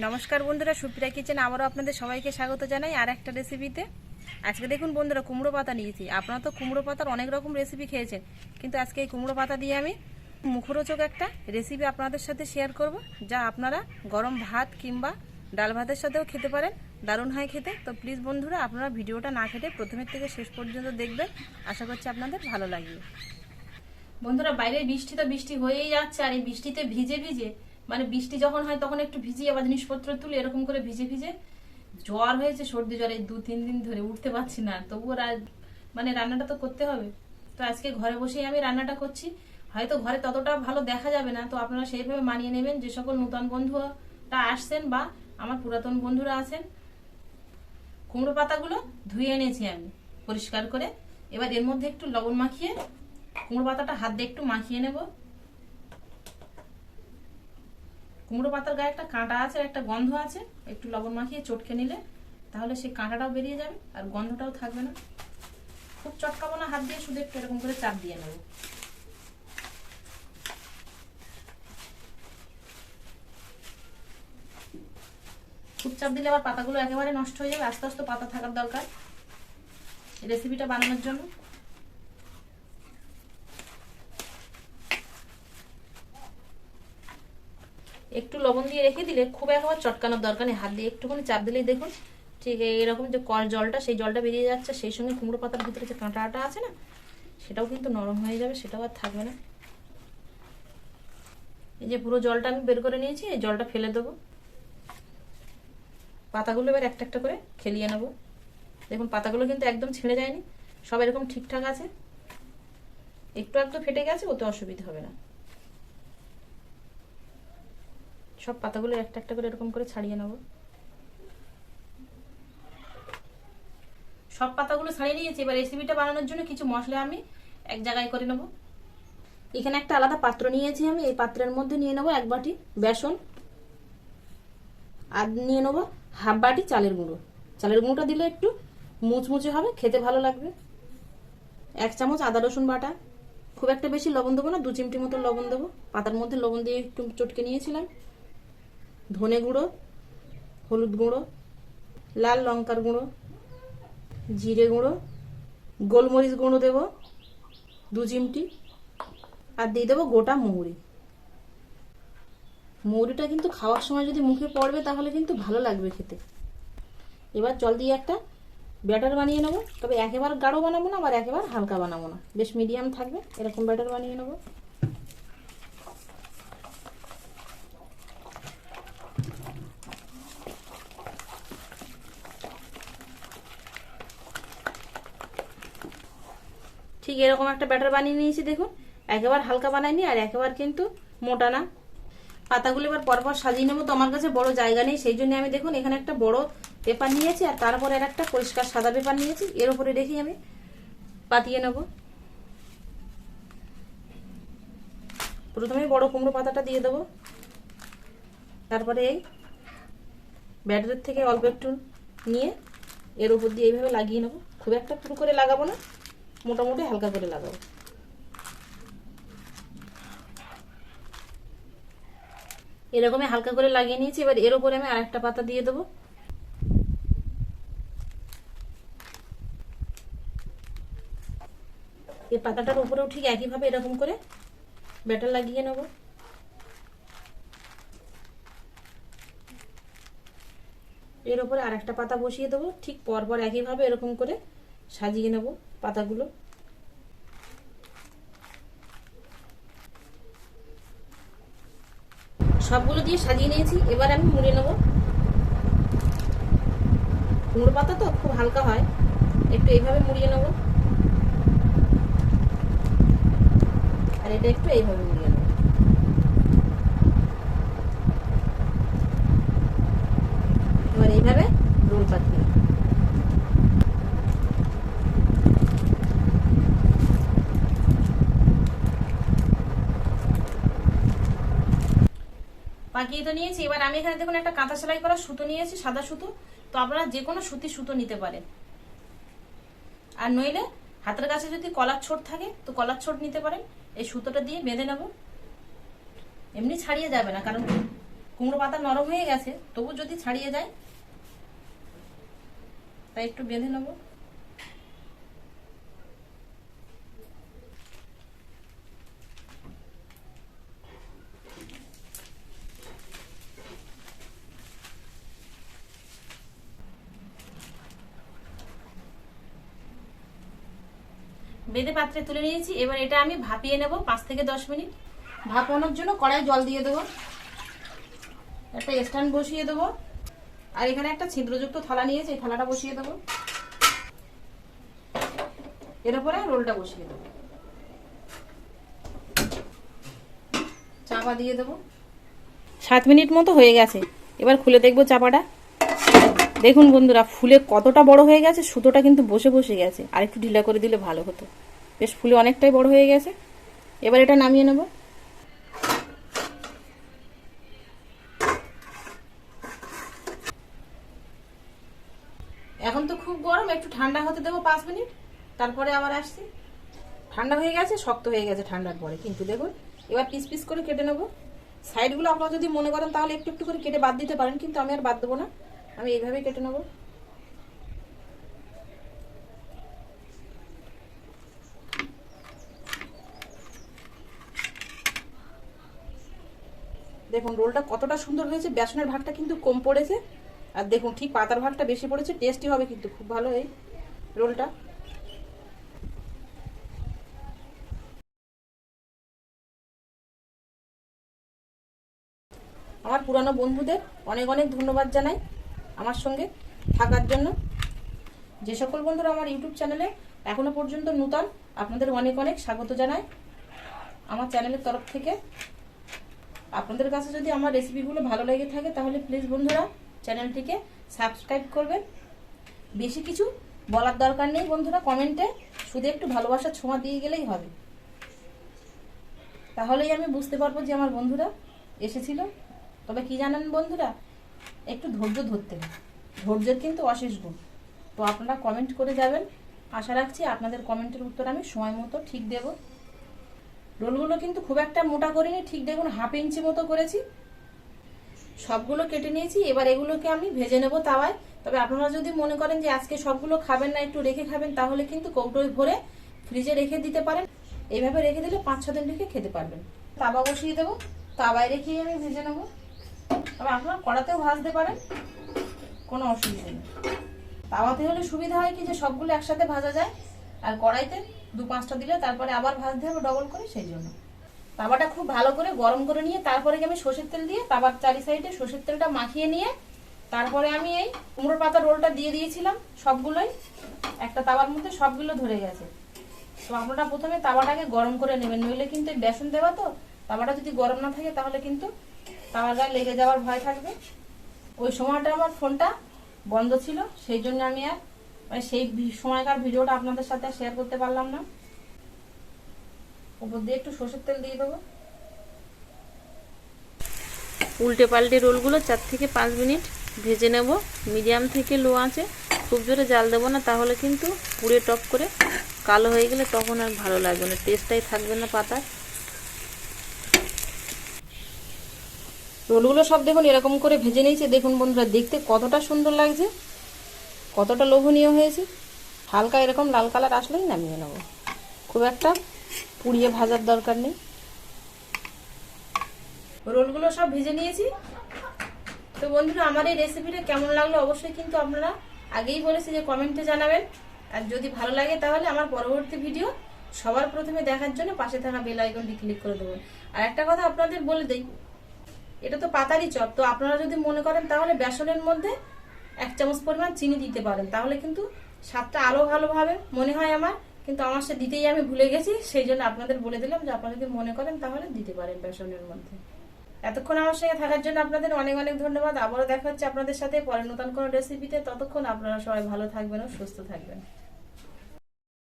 নমস্কার বন্ধুরা, সুপ্রিয়া কিচেন আবারও আপনাদের সবাইকে স্বাগত জানাই আর একটা রেসিপিতে। আজকে দেখুন বন্ধুরা, কুমড়ো পাতা নিয়েছি। আপনারা তো কুমড়ো পাতার অনেক রকম রেসিপি খেয়েছেন, কিন্তু আজকে এই কুমড়ো পাতা দিয়ে আমি মুখরোচক একটা রেসিপি আপনাদের সাথে শেয়ার করব, যা আপনারা গরম ভাত কিংবা ডাল ভাতের সাথেও খেতে পারেন। দারুণ হয় খেতে। তো প্লিজ বন্ধুরা, আপনারা ভিডিওটা না কেটে প্রথমের থেকে শেষ পর্যন্ত দেখবেন। আশা করছি আপনাদের ভালো লাগবে। বন্ধুরা, বাইরে বৃষ্টি হয়েই যাচ্ছে, আর এই বৃষ্টিতে ভিজে ভিজে মানে বৃষ্টি যখন হয় তখন একটু ভিজিয়ে আবার জিনিসপত্র তুলে এরকম করে ভিজে ভিজে জ্বর হয়েছে, সর্দি জ্বর এই 2-3 দিন ধরে উঠতে পারছি না। তবুও মানে রান্নাটা তো করতে হবে। তো আজকে ঘরে বসেই আমি রান্নাটা করছি। হয়তো ঘরে ততটা ভালো দেখা যাবে না, তো আপনারা সেইভাবে মানিয়ে নেবেন। যে সকল নতুন বন্ধুরা আসছেন বা আমার পুরাতন বন্ধুরা আছেন, কুমড়ো পাতাগুলো ধুয়ে এনেছি আমি পরিষ্কার করে। এবার এর মধ্যে একটু লবণ মাখিয়ে কুমড়ো পাতাটা হাত দিয়ে একটু মাখিয়ে নেব। কুমড়ো পাতার গায়ে একটা কাঁটা আছে, একটা গন্ধ আছে। একটু লবণ মাখিয়ে চটকে নিলে তাহলে সেই কাঁটাটাও বেরিয়ে যাবে আর গন্ধটাও থাকবে না। খুব চটকাবো না হাত দিয়ে, শুধু একটু এরকম করে চাপ দিয়ে নেব। খুব চাপ দিলে আবার পাতাগুলো একেবারে নষ্ট হয়ে যাবে। আস্তে আস্তে পাতা থাকার দরকার রেসিপিটা বানানোর জন্য। একটু লবণ দিয়ে রেখে দিলে খুব একবার চটকানোর দরকার নেই, হাত দিয়ে একটুখানি চাপ দিলেই দেখুন ঠিক এরকম যে জলটা, সেই জলটা বেরিয়ে যাচ্ছে। সেই সঙ্গে কুমড়ো পাতার ভিতরে যে কাঁটাটা আছে না, সেটাও কিন্তু নরম হয়ে যাবে, সেটাও আর থাকবে না। এই যে পুরো জলটা আমি বের করে নিয়েছি, এই জলটা ফেলে দেবো। পাতাগুলো এবার একটা একটা করে খেলিয়ে নেবো। দেখুন পাতাগুলো কিন্তু একদম ছিঁড়ে যায়নি, সব এরকম ঠিকঠাক আছে। একটু একটু ফেটে গেছে, ওতে অসুবিধা হবে না। সব পাতাগুলো একটা একটা করে এরকম করে ছাড়িয়ে নেব। সব পাতাগুলো ছাড়িয়ে নিয়েছি। এবার রেসিপিটা বানানোর জন্য কিছু মশলা আমি এক জায়গায় করে নেব। এখানে একটা আলাদা পাত্র নিয়েছি আমি। এই পাত্রের মধ্যে নিয়ে নেব 1 বাটি বেসন, আর নিয়ে নেব 1/2 বাটি চালের গুঁড়ো। চালের গুঁড়োটা দিলে একটু মুচমুচে হবে, খেতে ভালো লাগবে। 1 চামচ আদা রসুন বাটা। খুব একটা বেশি লবণ দেবো না, 2 চিমটি মতো লবণ দেবো। পাতার মধ্যে লবণ দিয়ে একটু চটকে নিয়েছিলাম। ধনে গুঁড়ো, হলুদ গুঁড়ো, লাল লঙ্কার গুঁড়ো, জিরে গুঁড়ো, গোলমরিচ গুঁড়ো দেবো 2 চিমটি, আর দিয়ে দেবো গোটা মৌরি। মৌরিটা কিন্তু খাওয়ার সময় যদি মুখে পড়বে তাহলে কিন্তু ভালো লাগবে খেতে। এবার জল দিয়ে একটা ব্যাটার বানিয়ে নেবো। তবে একেবারে গাঢ় বানাবো না, আবার একেবারে হালকা বানাবো না, বেশ মিডিয়াম থাকবে, এরকম ব্যাটার বানিয়ে নেবো। ঠিক এরকম একটা ব্যাটার বানিয়ে নিয়েছি। দেখুন একেবারে হালকা বানাইনি আর একেবারে কিন্তু মোটা না। পাতাগুলো এবার পরপর সাজিয়ে নেবো। তো আমার কাছে বড় জায়গা নেই, সেই জন্য আমি দেখুন এখানে একটা বড় পেপার নিয়েছি, আর তারপরে আর একটা পরিষ্কার সাদা পেপার নিয়েছি। এর উপরে রেখে আমি পাতিয়ে নেব। প্রথমে বড় কুমড়ো পাতাটা দিয়ে দেবো, তারপরে এই ব্যাটারের থেকে অল্প একটু নিয়ে এর উপর দিয়ে এইভাবে লাগিয়ে নেবো। খুব একটা পুরো করে লাগাবো না, মোটামুটি হালকা করে লাগাবো। এরকমই হালকা করে লাগিয়ে নিয়েছি। এবার এর উপরে আমি আরেকটা পাতা দিয়ে দেবো। এই পাতাটার উপরেও ঠিক একইভাবে এরকম করে ব্যাটার লাগিয়ে নেব। এর উপরে আরেকটা পাতা বসিয়ে দেবো, ঠিক পরপর একইভাবে এরকম করে সাজিয়ে নেব পাতাগুলো। সবগুলো দিয়ে সাজিয়ে নিয়েছি। এবার আমি মুড়ে নেব। কুমড়ো পাতা তো খুব হালকা হয়, একটু এইভাবে মুড়িয়ে নেব, আর এটা একটু এইভাবে মুড়িয়ে নেব। এবার এইভাবে রোল পাতিয়ে পাকিয়ে তো নিয়েছি। এবার আমি এখানে দেখুন একটা কাঁথা সেলাই করা সুতো নিয়েছি, সাদা সুতো। তো আপনারা যে কোনো সুতির সুতো নিতে পারেন, আর নইলে হাতের কাছে যদি কলার ছোট থাকে তো কলার ছোট নিতে পারেন। এই সুতোটা দিয়ে বেঁধে নেব। এমনি ছাড়িয়ে যাবে না, কারণ কুমড়ো পাতা নরম হয়ে গেছে, তবু যদি ছাড়িয়ে যায় তাই একটু বেঁধে নেবো। বেঁধে পাত্রে তুলে নিয়েছি। এবার এটা আমি ভাপিয়ে নেব 5 থেকে 10 মিনিট। ভাপানোর জন্য কড়াই জল দিয়ে দেবো, একটা স্ট্যান্ড বসিয়ে দেবো, আর এখানে একটা ছিদ্রযুক্ত থালা নিয়েছি, এই থালাটা বসিয়ে দেবো। এর উপরে রোলটা বসিয়ে দেবো, চাপা দিয়ে দেবো। 7 মিনিট মতো হয়ে গেছে। এবার খুলে দেখবো চাপাটা। দেখুন বন্ধুরা, ফুলে কতটা বড় হয়ে গেছে, সুতোটা কিন্তু বসে বসে গেছে, আর একটু ঢিলা করে দিলে ভালো হতো। বেশ ফুলে অনেকটাই বড় হয়ে গেছে। এবার এটা নামিয়ে নেব। এখন তো খুব গরম, একটু ঠান্ডা হতে দেবো 5 মিনিট, তারপরে আবার আসছি। ঠান্ডা হয়ে গেছে, শক্ত হয়ে গেছে ঠান্ডার পরে। কিন্তু দেখুন, এবার পিস পিস করে কেটে নেব। সাইডগুলো আপনারা যদি মনে করেন তাহলে একটু একটু করে কেটে বাদ দিতে পারেন, কিন্তু আমি আর বাদ দেবো না, আমি এইভাবেই কেটে নেব। দেখুন রোলটা কতটা সুন্দর হয়েছে, বেসনের ভাগটা কিন্তু কম পড়েছে, আর দেখুন ঠিক পাতার ভাগটা বেশি পড়েছে। টেস্টি হবে কিন্তু খুব ভালো এই রোলটা। আমার পুরানো বন্ধুদের অনেক অনেক ধন্যবাদ জানাই আমার সঙ্গে থাকার জন্য। যে সকল বন্ধুরা আমার ইউটিউব চ্যানেলে এখনো পর্যন্ত নতুন, আপনাদের অনেক অনেক স্বাগত জানাই আমার চ্যানেলের তরফ থেকে। আপনাদের কাছে যদি আমার রেসিপিগুলো ভালো লেগে থাকে তাহলে প্লিজ বন্ধুরা চ্যানেলটিকে সাবস্ক্রাইব করবেন। বেশি কিছু বলার দরকার নেই বন্ধুরা, কমেন্টে শুধু একটু ভালোবাসার ছোঁয়া দিয়ে গেলেই হবে, তাহলেই আমি বুঝতে পারবো যে আমার বন্ধুরা এসেছিল। তবে কি জানেন বন্ধুরা, একটু ধৈর্য ধরতে হবে, ধৈর্যের কিন্তু অশেষ গুণ। তো আপনারা কমেন্ট করে যাবেন, আশা রাখছি আপনাদের কমেন্টের উত্তর আমি সময় মতো ঠিক দেব। রোলগুলো কিন্তু খুব একটা মোটা করিনি, ঠিক দেখুন 1/2 ইঞ্চি মতো করেছি। সবগুলো কেটে নিয়েছি। এবার এগুলোকে আমি ভেজে নেব তাওয়ায়। তবে আপনারা যদি মনে করেন যে আজকে সবগুলো খাবেন না, একটু রেখে খাবেন, তাহলে কিন্তু কৌটোয় ভরে ফ্রিজে রেখে দিতে পারেন। এইভাবে রেখে দিলে 5-6 দিন রেখে খেতে পারবেন। তাওয়া বসিয়ে দেবো, তাওয়ায় রেখেই আমি ভেজে নেব। তবে আপনারা কড়াতেও ভাজতে পারেন, কোনো অসুবিধা নেই। তাওয়াতে হলে সুবিধা হয় কি যে সবগুলো একসাথে ভাজা যায়, আর কড়াইতে 2-5টা দিলে তারপরে আবার ভাজতে হবে ডবল করে, সেই জন্য। তাওয়াটা খুব ভালো করে গরম করে নিয়ে তারপরে আমি সর্ষের তেল দিয়ে তাওয়ার চারি সাইডে সর্ষের তেলটা মাখিয়ে নিয়ে তারপরে আমি এই কুমড়োর পাতা রোলটা দিয়ে দিয়েছিলাম। সবগুলোই একটা তাওয়ার মধ্যে সবগুলো ধরে গেছে। তো আপনারা প্রথমে তাওয়াটাকে গরম করে নেবেন, নইলে কিন্তু বেসন দেওয়া তো, তাওয়াটা যদি গরম না থাকে তাহলে কিন্তু তাওয়ার গায়ে লেগে যাওয়ার ভয় থাকবে। ওই সময়টা আমার ফোনটা বন্ধ ছিল, সেই জন্য আমি আর সেই সময়কার ভিডিওটা আপনাদের সাথে শেয়ার করতে পারলাম না। উপর দিয়ে একটু সর্ষের তেল দিয়ে দেবো। উল্টে পাল্টে রোলগুলো 4 থেকে 5 মিনিট ভেজে নেব মিডিয়াম থেকে লো আঁচে। খুব জোরে জাল দেবো না, তাহলে কিন্তু পুড়ে টপ করে কালো হয়ে গেলে তখন আর ভালো লাগবে না, টেস্টটাই থাকবে না পাতার। রোলগুলো সব দেখুন এরকম করে ভেজে নিয়েছি। দেখুন বন্ধুরা, দেখতে কতটা সুন্দর লাগছে, কতটা লোভনীয় হয়েছে। হালকা এরকম লাল কালার আসলেই নামিয়ে নেব, খুব একটা পুড়িয়ে ভাজার দরকার নেই। রোলগুলো সব ভেজে নিয়েছি। তো বন্ধুরা, আমার এই রেসিপিটা কেমন লাগলো অবশ্যই কিন্তু আপনারা আগেই বলেছি যে কমেন্টে জানাবেন। আর যদি ভালো লাগে তাহলে আমার পরবর্তী ভিডিও সবার প্রথমে দেখার জন্য পাশে থাকা বেল আইকনটি ক্লিক করে দেবেন। আর একটা কথা আপনাদের বলে দেই, এটা তো পাতারই চপ, তো আপনারা যদি মনে করেন তাহলে বেসনের মধ্যে 1 চামচ পরিমাণ চিনি দিতে পারেন, তাহলে কিন্তু স্বাদটা আরো ভালোভাবে মনে হয় আমার। কিন্তু আমার সে দিতেই আমি ভুলে গেছি, সেই জন্য আপনাদের বলে দিলাম যে আপনারা যদি মনে করেন তাহলে দিতে পারেন বেসনের মধ্যে। এতক্ষণ আমার সঙ্গে থাকার জন্য আপনাদের অনেক অনেক ধন্যবাদ। আবারও দেখা হচ্ছে আপনাদের সাথে পরে নতুন কোনো রেসিপিতে। ততক্ষণ আপনারা সবাই ভালো থাকবেন ও সুস্থ থাকবেন।